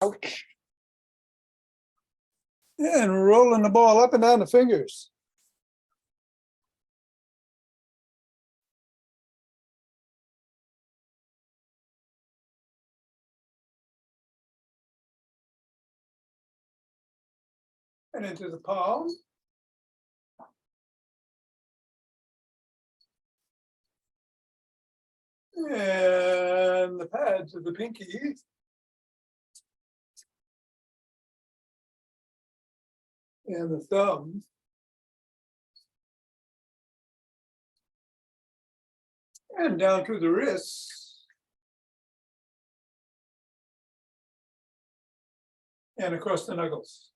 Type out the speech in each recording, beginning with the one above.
Ouch. And rolling the ball up and down the fingers. And into the palm. And the pads of the pinky. And the thumb. And down to the wrists. And across the knuckles.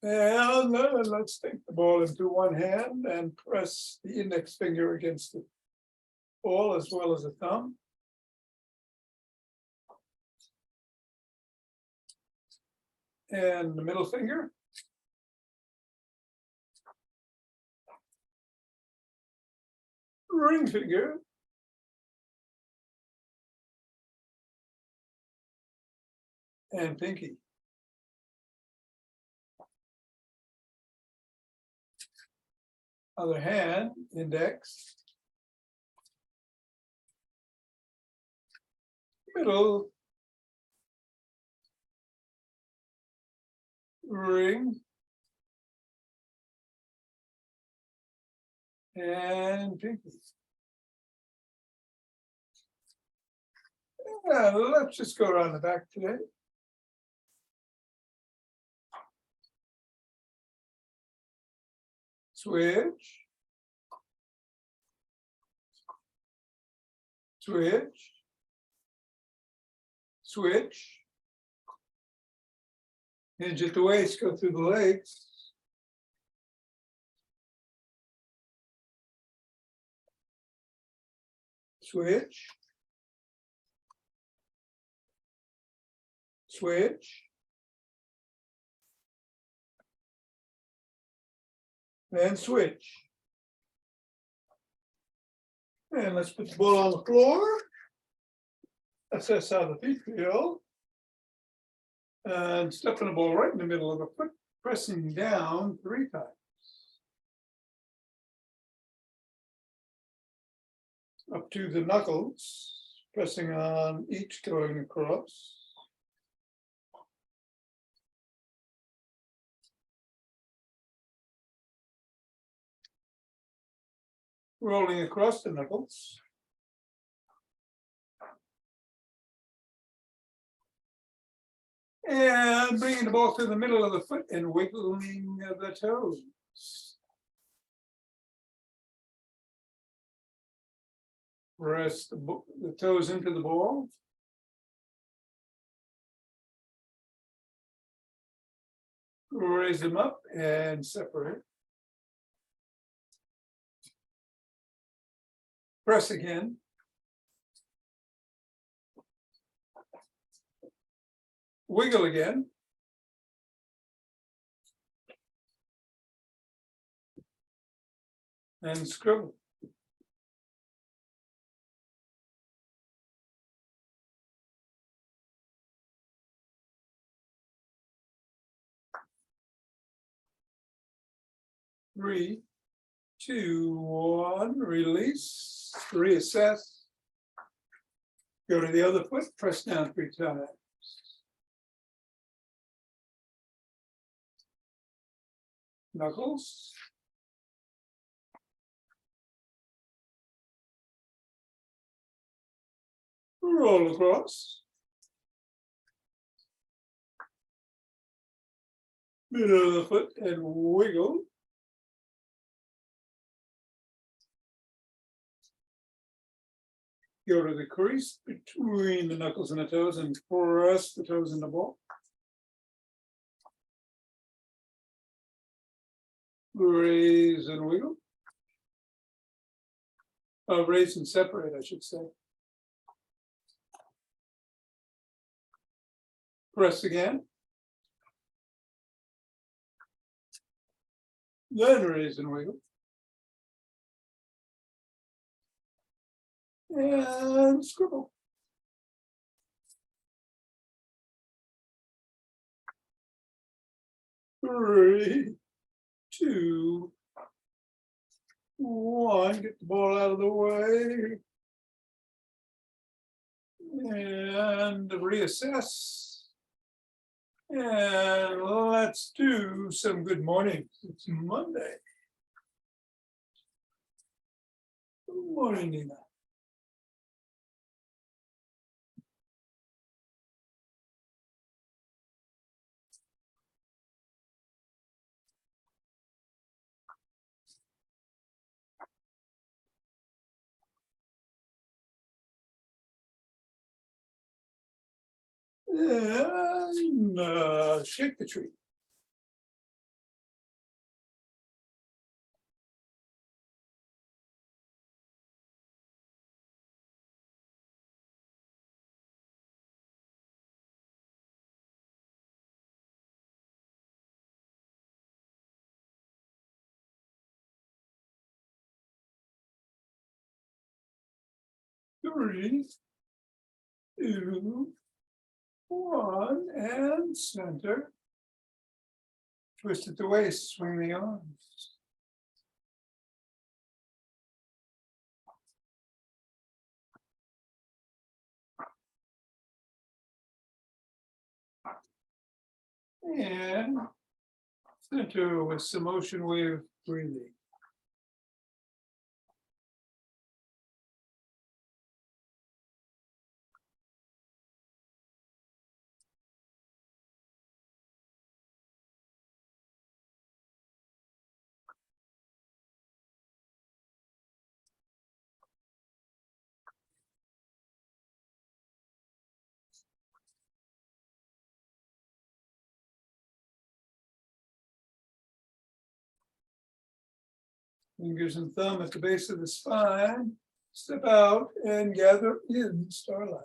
And let's take the ball into one hand and press the index finger against the ball as well as the thumb. And the middle finger. Ring finger. And pinky. Other hand, index. Middle. Ring. And pinky. Yeah, let's just go around the back today. Switch. Switch. Switch. Hinge at the waist, go through the legs. Switch. Switch. Then switch. And let's put the ball on the floor. Assess how the feet feel. And stepping the ball right in the middle of the foot, pressing down 3 times. Up to the knuckles, pressing on each going across. Rolling across the knuckles. And bringing the ball to the middle of the foot and wiggling the toes. Press the toes into the ball. Raise them up and separate. Press again. Wiggle again. And scribble. Three, 2, 1, release, reassess. Go to the other foot, press down 3 times. Knuckles. Roll across. Middle of the foot and wiggle. Go to the crease between the knuckles and the toes and press the toes in the ball. Raise and wiggle. Raise and separate, I should say. Press again. Then raise and wiggle. And scribble. 3, 2, 1. Get the ball out of the way. And reassess. And let's do some good mornings. It's Monday. Good morning, Nina. And shake the tree. Three, 2, 1, and center. Twist at the waist, swing the arms. And center with some motion wave breathing. Fingers and thumb at the base of the spine. Step out and gather in starlight.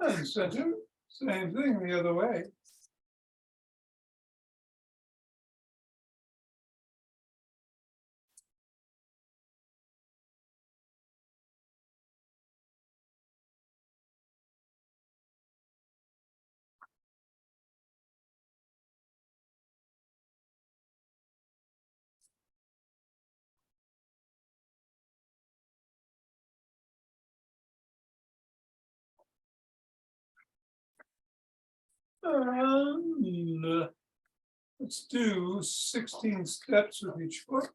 And center, same thing the other way. And let's do 16 steps with each foot.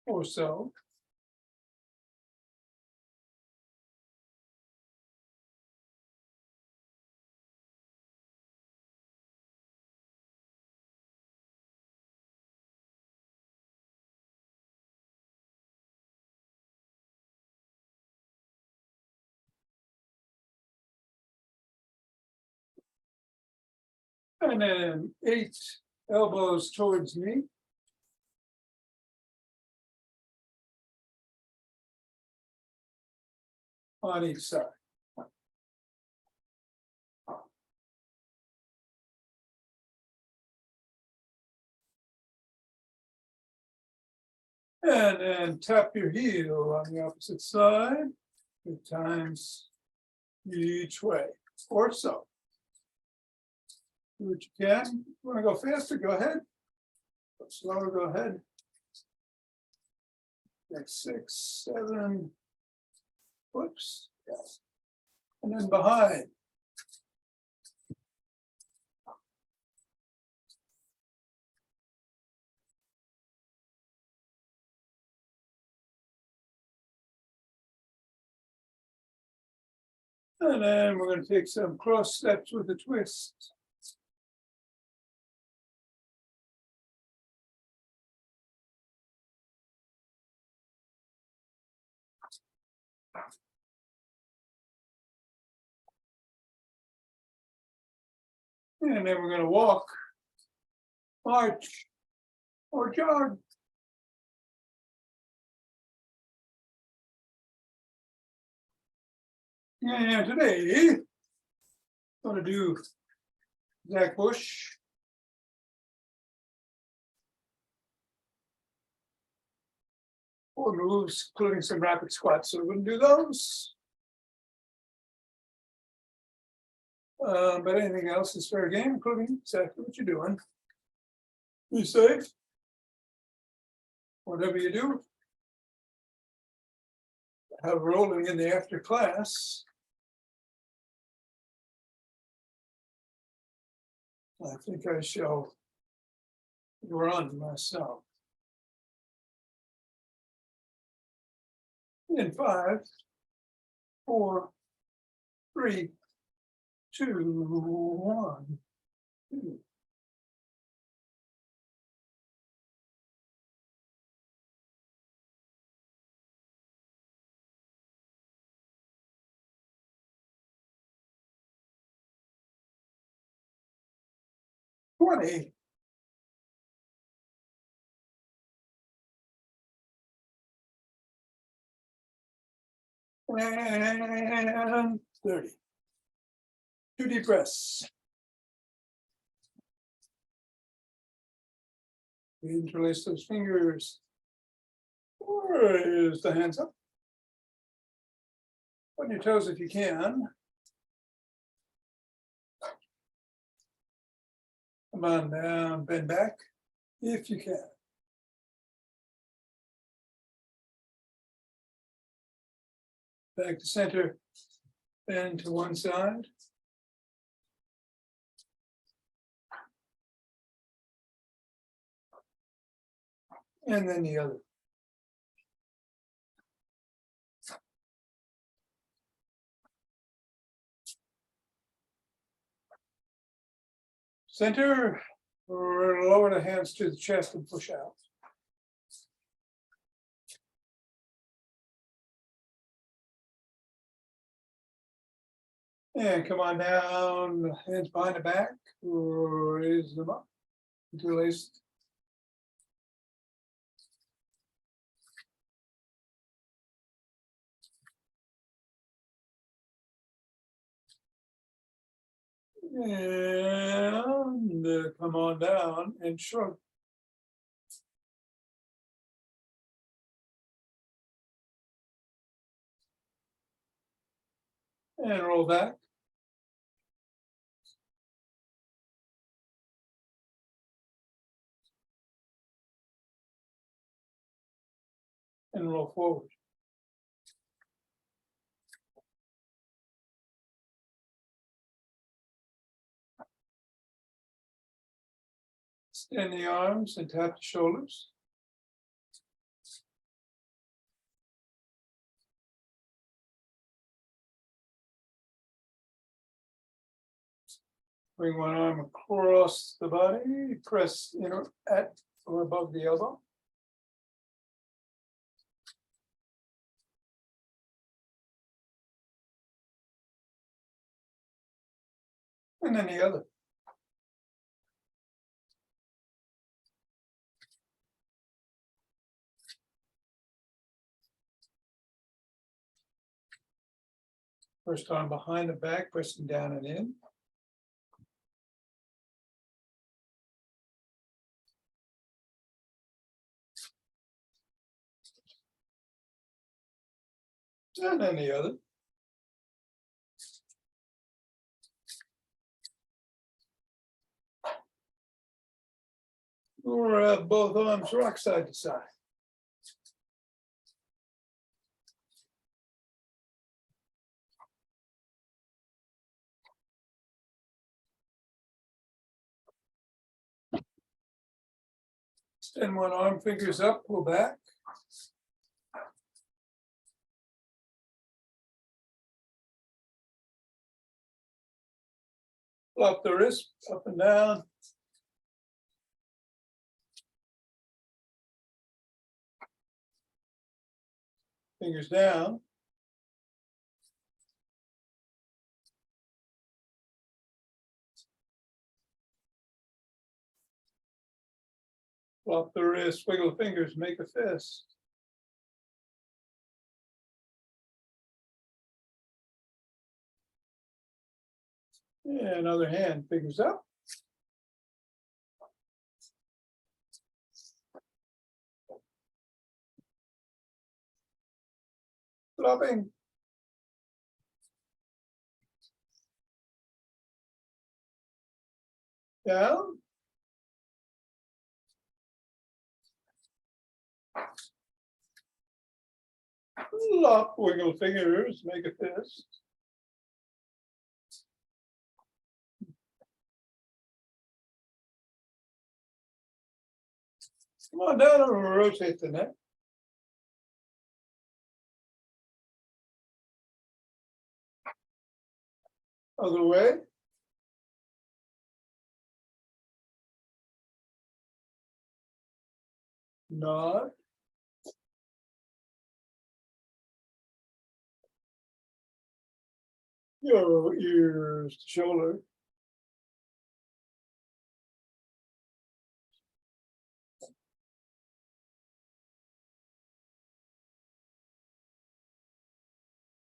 Or so. And then 8 elbows towards me. On each side. And then tap your heel on the opposite side 2 times each way, or so. Do what you can. Want to go faster? Go ahead. Go slower, go ahead. Next 6, 7. Whoops. Yes. And then behind. And then we're going to take some cross steps with a twist. And then we're going to walk, march, or jog. And today, I'm going to do Zach Bush. Four moves, including some rapid squats. So we're going to do those. But anything else is fair game, including exactly what you're doing. Be safe. Whatever you do, have rolling in the after class. I think I shall run myself. In 5, 4, 3, 2, 1. 2. And 30. 2 deep breaths. Interlace those fingers. Raise the hands up. On your toes if you can. Come on down, bend back if you can. Back to center, bend to one side. And then the other. Center, or lower the hands to the chest and push out. And come on down, hands behind the back, raise them up, interlaced. And come on down and shrug. And roll back. And roll forward. Extend the arms and tap the shoulders. Bring one arm across the body, press at or above the elbow. And then the other. First arm behind the back, pressing down and in. And then the other. Or both arms rock side to side. Extend one arm, fingers up, pull back. Flop the wrist up and down. Fingers down. Flop the wrist, wiggle the fingers, make a fist. And other hand, fingers up. Flopping. Down. Flop, wiggle fingers, make a fist. Come on down and rotate the neck. Other way. Nod. Your ears to shoulder.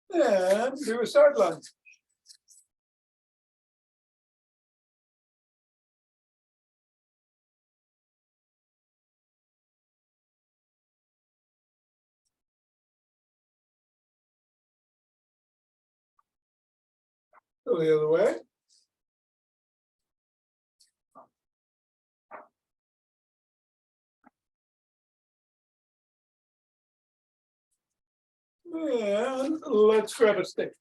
And do a sideline. Go the other way. And let's grab a stick.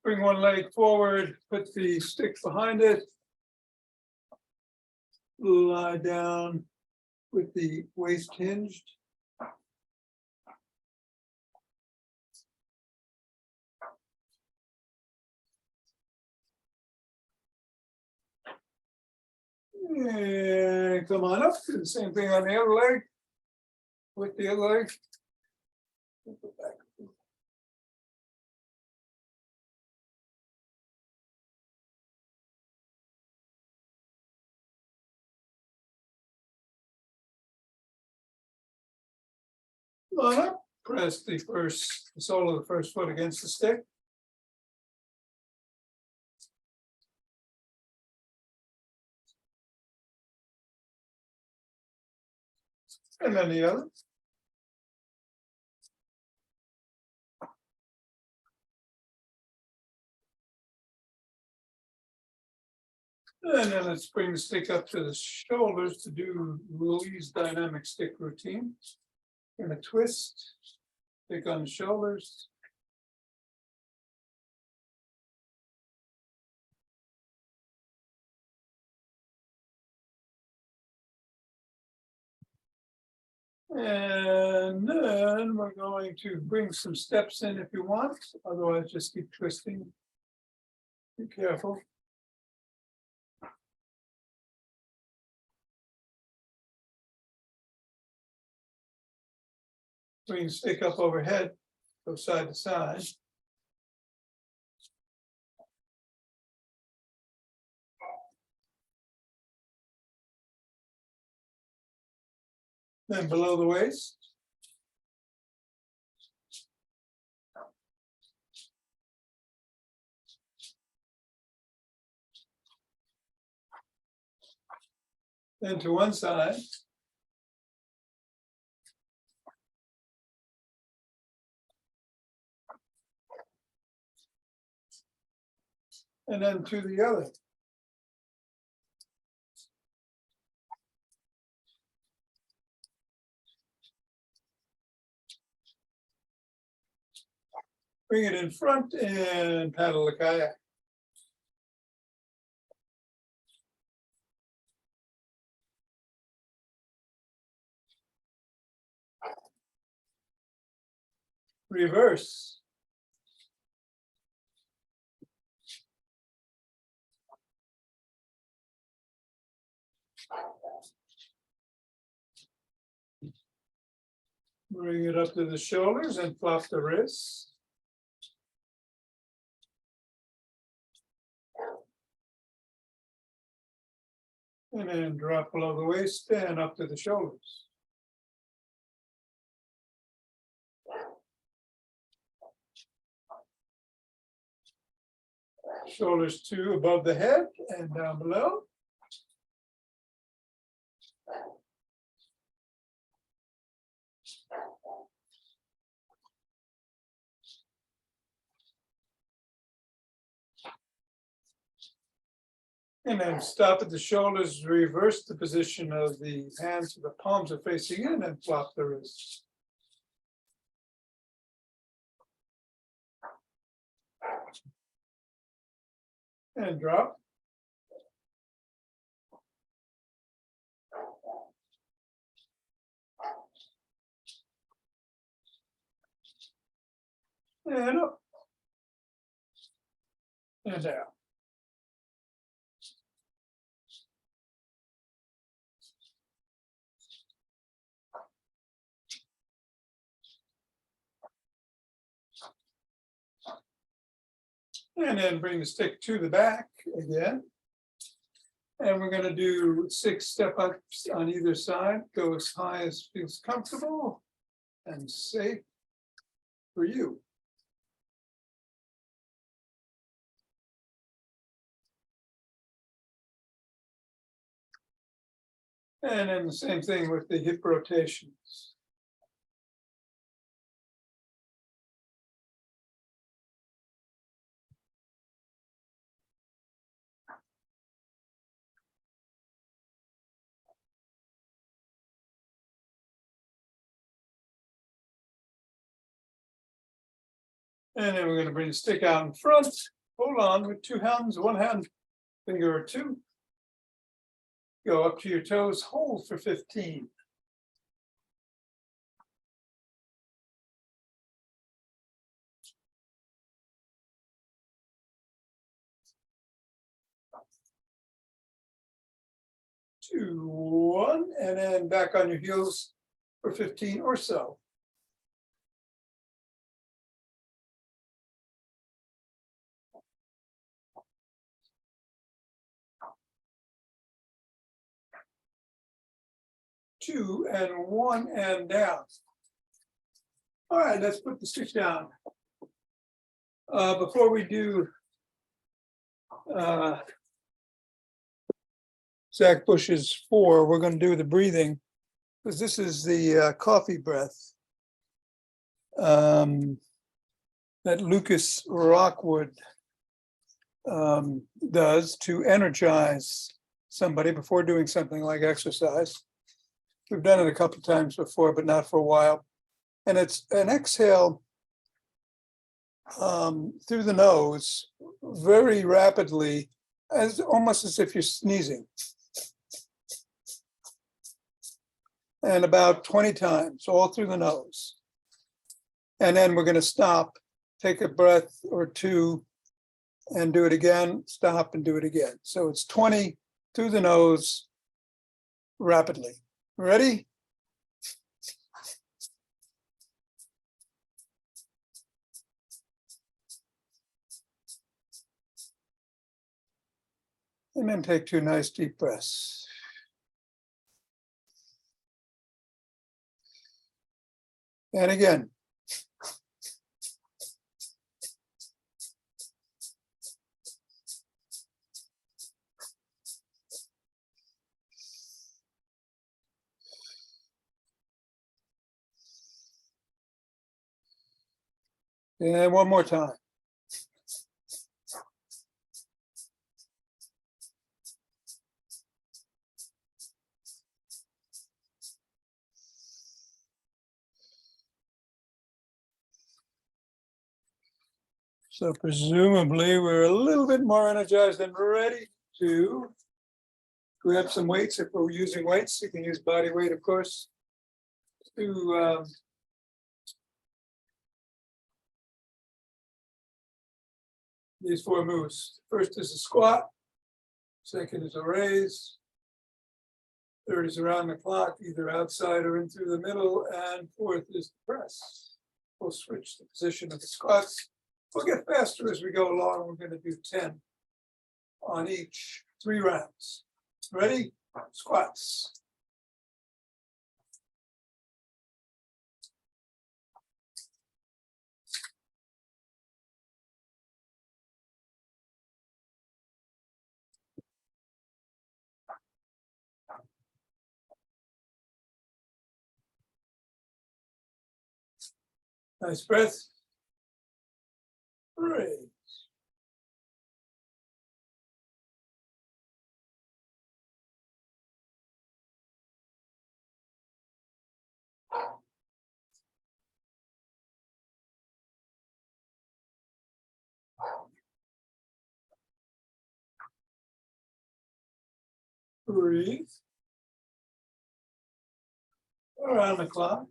Bring one leg forward, put the stick behind it. Lie down with the waist hinged. And come on up, do the same thing on the other leg. With the other leg. Come on up, press the sole of the first foot against the stick. And then the other. And then let's bring the stick up to the shoulders to do Louise dynamic stick routine. Gonna twist, stick on the shoulders. And then we're going to bring some steps in if you want, otherwise just keep twisting. Be careful. Bring the stick up overhead, go side to side. Then below the waist. Then to one side. And then to the other. Bring it in front and paddle the kayak. Reverse. Bring it up to the shoulders and flop the wrists. And then drop below the waist and up to the shoulders. Shoulders to above the head and down below. And then stop at the shoulders, reverse the position of the hands so the palms are facing in and flop the wrists. And drop. And up. And down. And then bring the stick to the back again. And we're going to do 6 step-ups on either side. Go as high as feels comfortable and safe for you. And then the same thing with the hip rotations. And then we're going to bring the stick out in front. Hold on with 2 hands, 1 hand, finger or 2. Go up to your toes, hold for 15. Two, 1, and then back on your heels for 15 or so. Two and 1 and down. All right, let's put the stick down. Before we do Zach Bush's 4, we're going to do the breathing, because this is the coffee breath that Lucas Rockwood does to energize somebody before doing something like exercise. We've done it a couple of times before, but not for a while. And it's an exhale through the nose very rapidly, almost as if you're sneezing. And about 20 times, all through the nose. And then we're going to stop, take a breath or 2, and do it again, stop and do it again. So it's 20 through the nose rapidly. Ready? And then take 2 nice deep breaths. And again. And one more time. So presumably we're a little bit more energized and ready to grab some weights. If we're using weights, you can use body weight, of course, to these 4 moves. First is a squat, second is a raise, third is around the clock, either outside or in through the middle, and fourth is the press. We'll switch the position of the squats. We'll get faster as we go along. We're going to do 10 on each, 3 rounds. Ready? Squats. Nice breath. Raise. Breathe. Around the clock.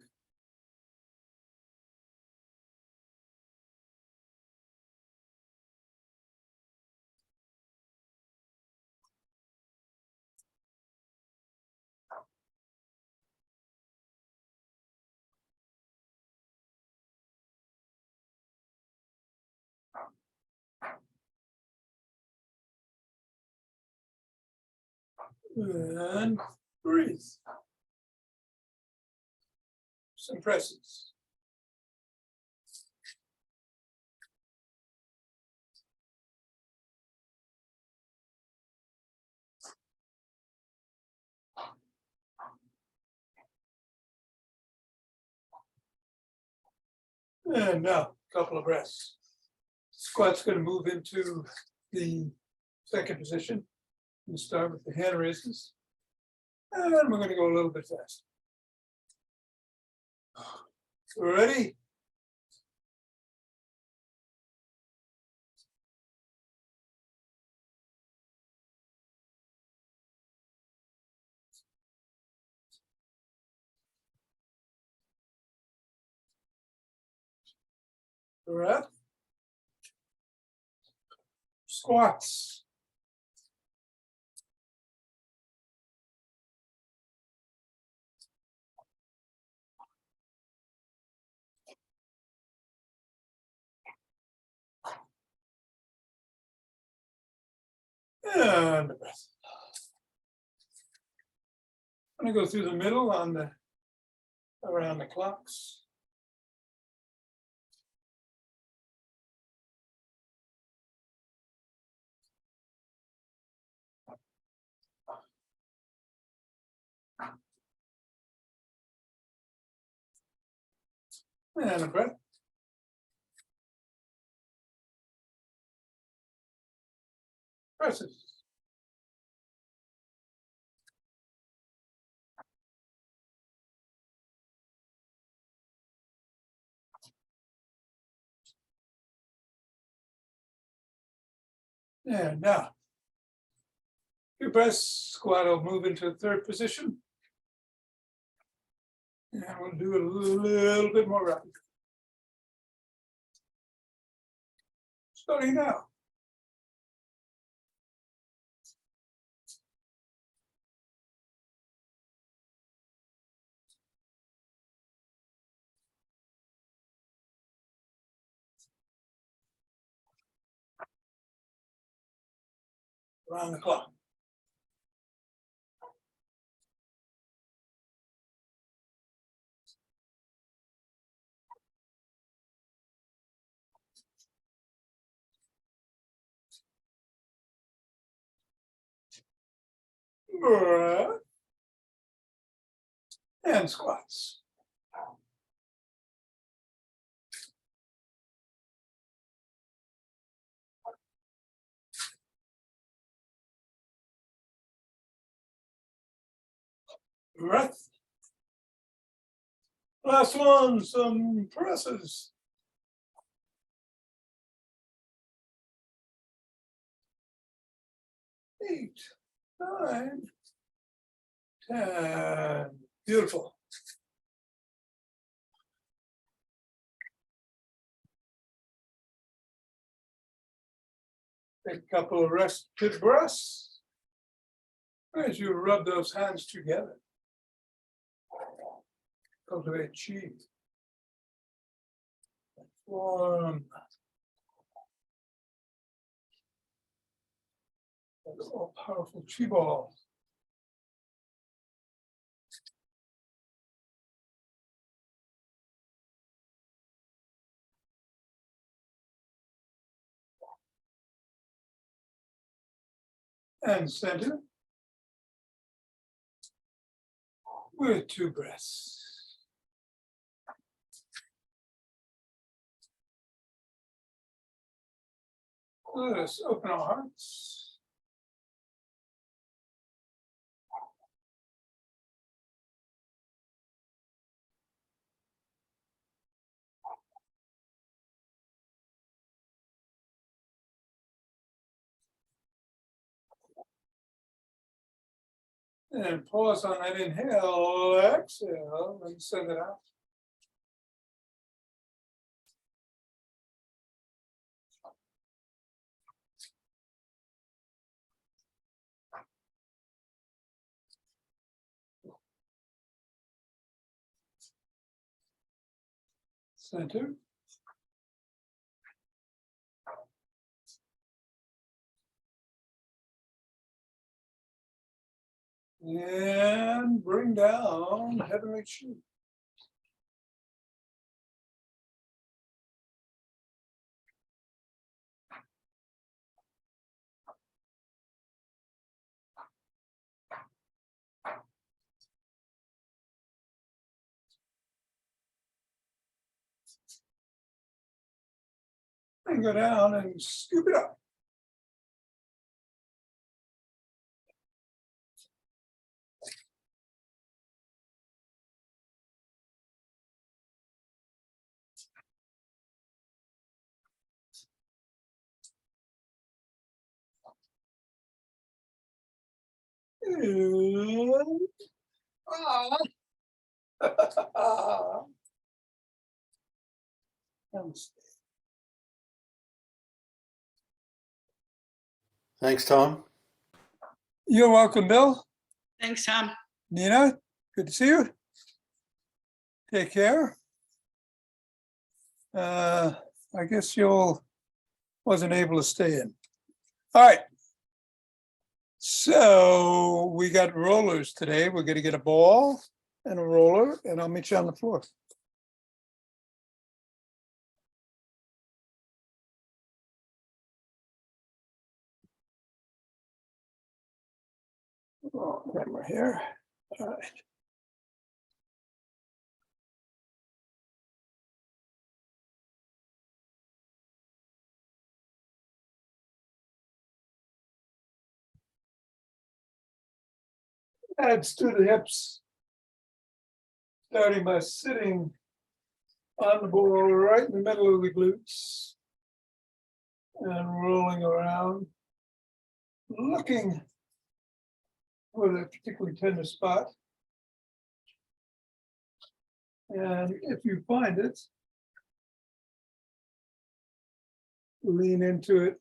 And breathe. Some presses. And now, a couple of breaths. Squat's going to move into the second position. We'll start with the hand raises. And we're going to go a little bit faster. Ready? Breath. Squats. And a breath. I'm going to go through the middle on the around the clocks. And a breath. Presses. And now, your breaths, squat will move into the third position. And we'll do it a little bit more rapid. Starting now. Around the clock. Breath. And squats. Breath. Last one, some presses. 8, 9, 10. Beautiful. Take a couple of rested breaths as you rub those hands together. Cultivate chi. Form. That's all powerful chi ball. and center with 2 breaths. Let us open our hearts. And pause on that inhale, exhale, and send it out. Center. And bring down heavenly chi. And go down and scoop it up. And, Namaste. Thanks, Tom. You're welcome, Bill. Thanks, Tom. Nina, good to see you. Take care. I guess you wasn't able to stay in. All right. So we got rollers today. We're going to get a ball and a roller, and I'll meet you on the floor. Oh, camera here. All right. Adds to the hips. Starting by sitting on the ball right in the middle of the glutes and rolling around, looking for a particularly tender spot. And if you find it, lean into it,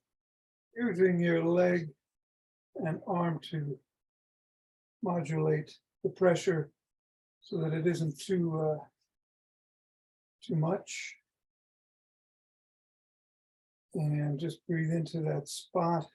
using your leg and arm to modulate the pressure so that it isn't too much. And just breathe into that spot.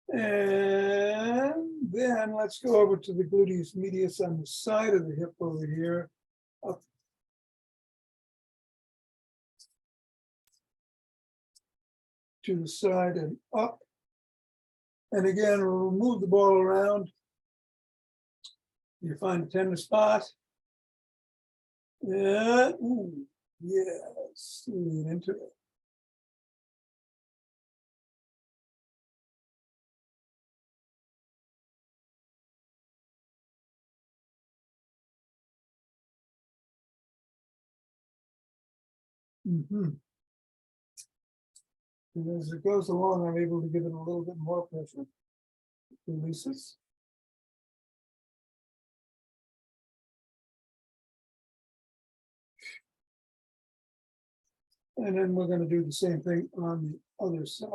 And then let's go over to the gluteus medius on the side of the hip over here. Up to the side and up. And again, we'll move the ball around. You find a tender spot. And, ooh, yes, lean into it. Mm-hmm. And as it goes along, I'm able to give it a little bit more pressure. Releases. And then we're going to do the same thing on the other side.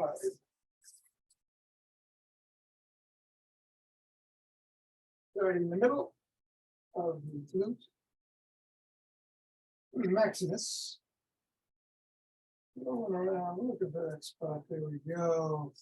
Starting in the middle of the glute. Maximus. Going around, look at that spot. There we go.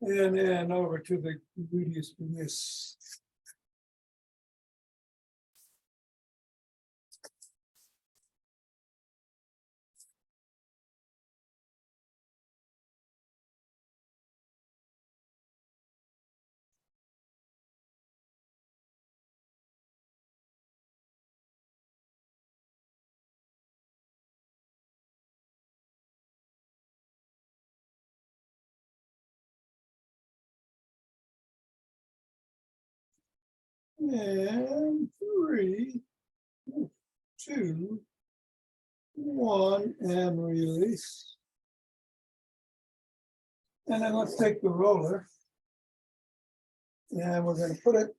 And then over to the gluteus medius. And 3, 2, 1, and release. And then let's take the roller. And we're going to put it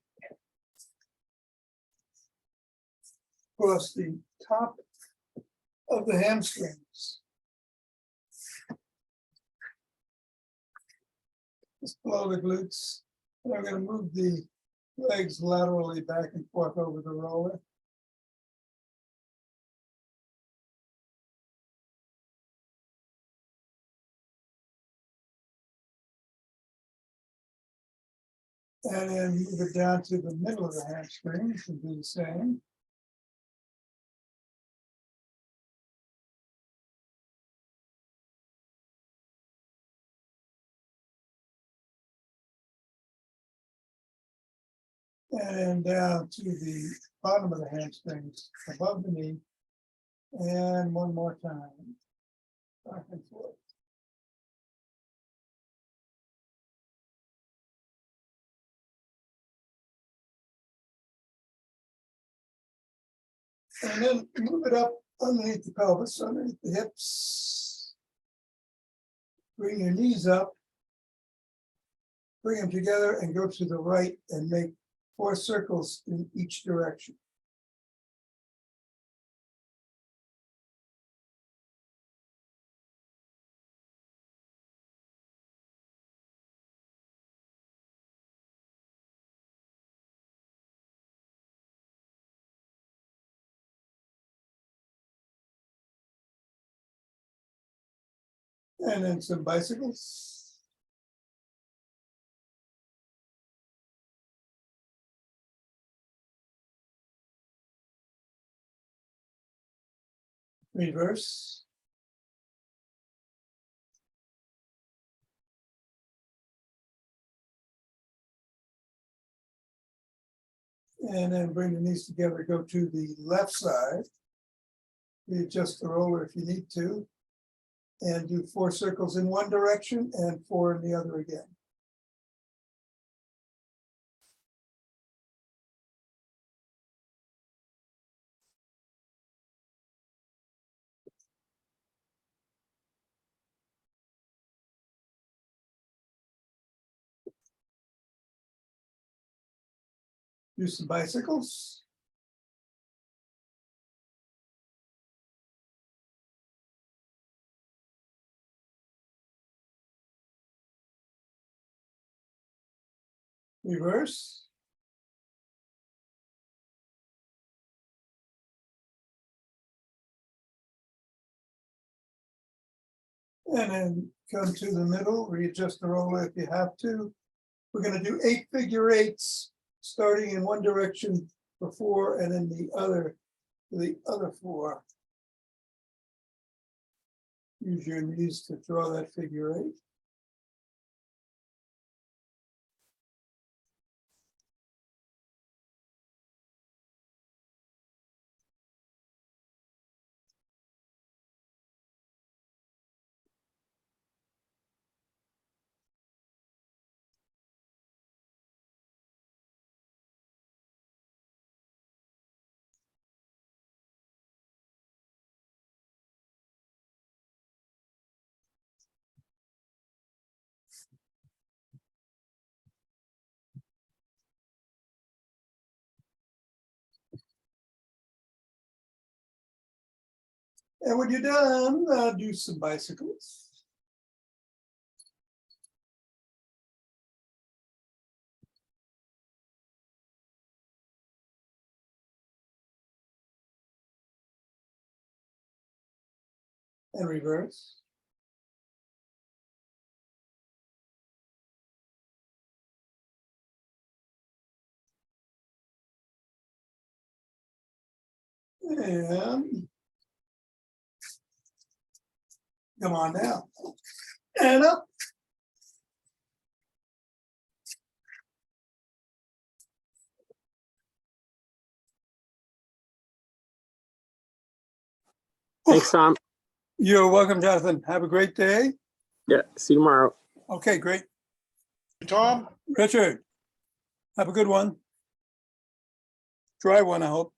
across the top of the hamstrings. Just below the glutes. And we're going to move the legs laterally back and forth over the roller. And then move it down to the middle of the hamstrings and do the same. And then down to the bottom of the hamstrings, above the knee. And one more time. Back and forth. And then move it up underneath the pelvis, underneath the hips. Bring your knees up. Bring them together and go to the right and make 4 circles in each direction. And then some bicycles. Reverse. And then bring the knees together, go to the left side. Readjust the roller if you need to. And do 4 circles in one direction and 4 in the other again. Do some bicycles. Reverse. And then come to the middle, readjust the roller if you have to. We're going to do 8 figure eights, starting in one direction for 4 and then the other 4. Use your knees to draw that figure 8. And when you're done, do some bicycles. And reverse. And come on down. And up. Thanks, Tom. You're welcome, Jonathan. Have a great day. Yeah, see you tomorrow. Okay, great. Tom? Richard, have a good one. Dry one, I hope.